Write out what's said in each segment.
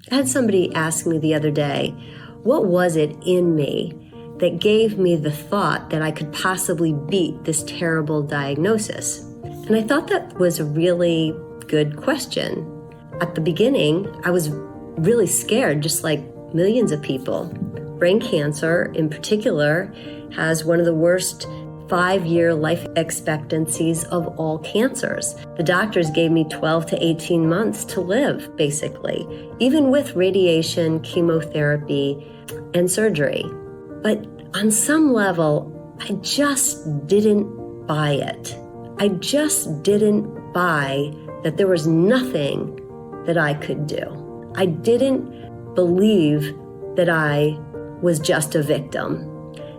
I had somebody ask me the other day, what was it in me that gave me the thought that I could possibly beat this terrible diagnosis? And I thought that was a really good question. At the beginning, I was really scared, just like millions of people. Brain cancer, in particular, has one of the worst 5-year life expectancies of all cancers. The doctors gave me 12 to 18 months to live, basically, even with radiation, chemotherapy, and surgery. But on some level, I just didn't buy it. I just didn't buy that there was nothing that I could do. I didn't believe that I was just a victim.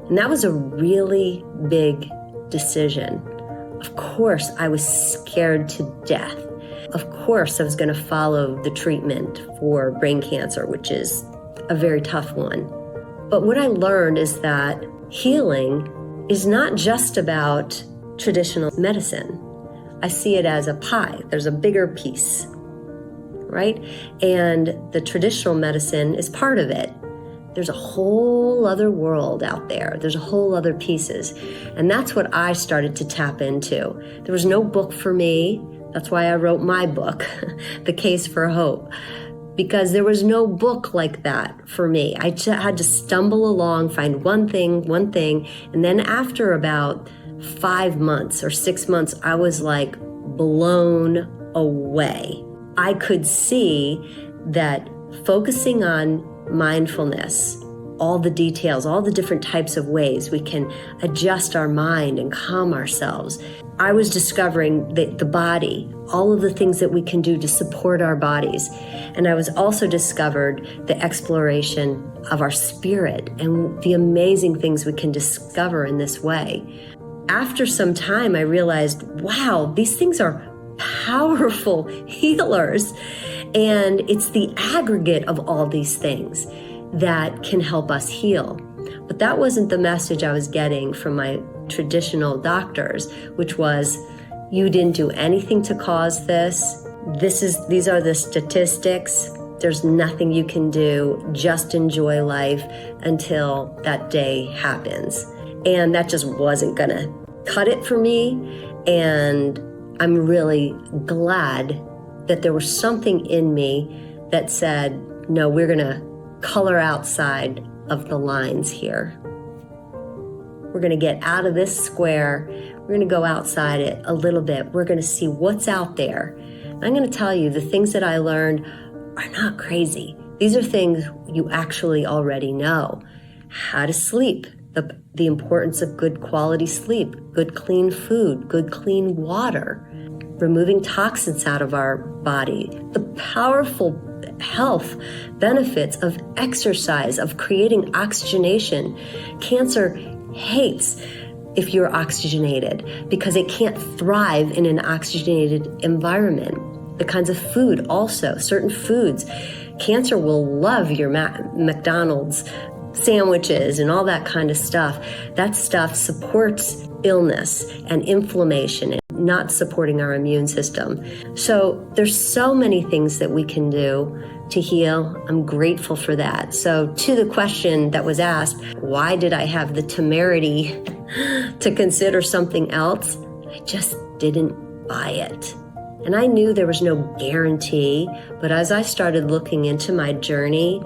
And that was a really big decision. Of course, I was scared to death. Of course, I was going to follow the treatment for brain cancer, which is a very tough one. But what I learned is that healing is not just about traditional medicine. I see it as a pie. There's a bigger piece, right? And the traditional medicine is part of it. There's a whole other world out there. There's a whole other pieces. And that's what I started to tap into. There was no book for me. That's why I wrote my book, The Case for Hope, because there was no book like that for me. I had to stumble along, find one thing. And then after about 5 months or 6 months, I was like blown away. I could see that focusing on mindfulness, all the details, all the different types of ways we can adjust our mind and calm ourselves. I was discovering the body, all of the things that we can do to support our bodies. And I was also discovered the exploration of our spirit and the amazing things we can discover in this way. After some time, I realized, wow, these things are powerful healers. And it's the aggregate of all these things that can help us heal. But that wasn't the message I was getting from my traditional doctors, which was, you didn't do anything to cause this. These are the statistics. There's nothing you can do. Just enjoy life until that day happens. And that just wasn't gonna cut it for me. And I'm really glad that there was something in me that said, no, we're gonna color outside of the lines here. We're gonna get out of this square. We're gonna go outside it a little bit. We're gonna see what's out there. And I'm gonna tell you, the things that I learned are not crazy. These are things you actually already know. How to sleep, the importance of good quality sleep, good clean food, good clean water, removing toxins out of our body, the powerful health benefits of exercise, of creating oxygenation. Cancer hates if you're oxygenated because it can't thrive in an oxygenated environment. The kinds of food also, certain foods. Cancer will love your McDonald's sandwiches and all that kind of stuff. That stuff supports illness and inflammation and not supporting our immune system. So there's so many things that we can do to heal. I'm grateful for that. So to the question that was asked, why did I have the temerity to consider something else? I just didn't buy it. And I knew there was no guarantee, but as I started looking into my journey,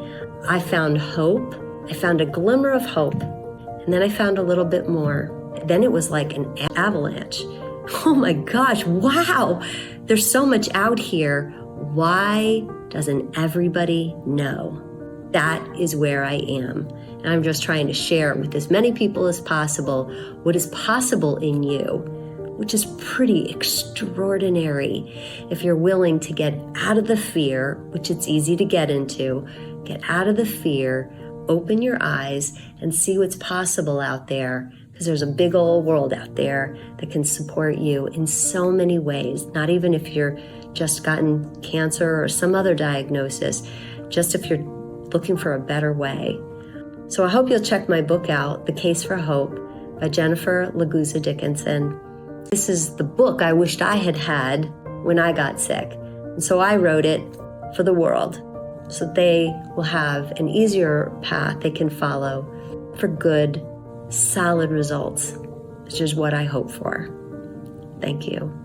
I found hope. I found a glimmer of hope, and then I found a little bit more. Then it was like an avalanche. Oh my gosh, wow, there's so much out here. Why doesn't everybody know? That is where I am. And I'm just trying to share with as many people as possible what is possible in you, which is pretty extraordinary if you're willing to get out of the fear, which it's easy to get into, get out of the fear, open your eyes and see what's possible out there, because there's a big old world out there that can support you in so many ways, not even if you're just gotten cancer or some other diagnosis, just if you're looking for a better way. So I hope you'll check my book out, The Case for Hope by Jennifer Laguzza Dickenson. This is the book I wished I had had when I got sick. And so I wrote it for the world. so they will have an easier path they can follow for good, solid results, which is what I hope for. Thank you.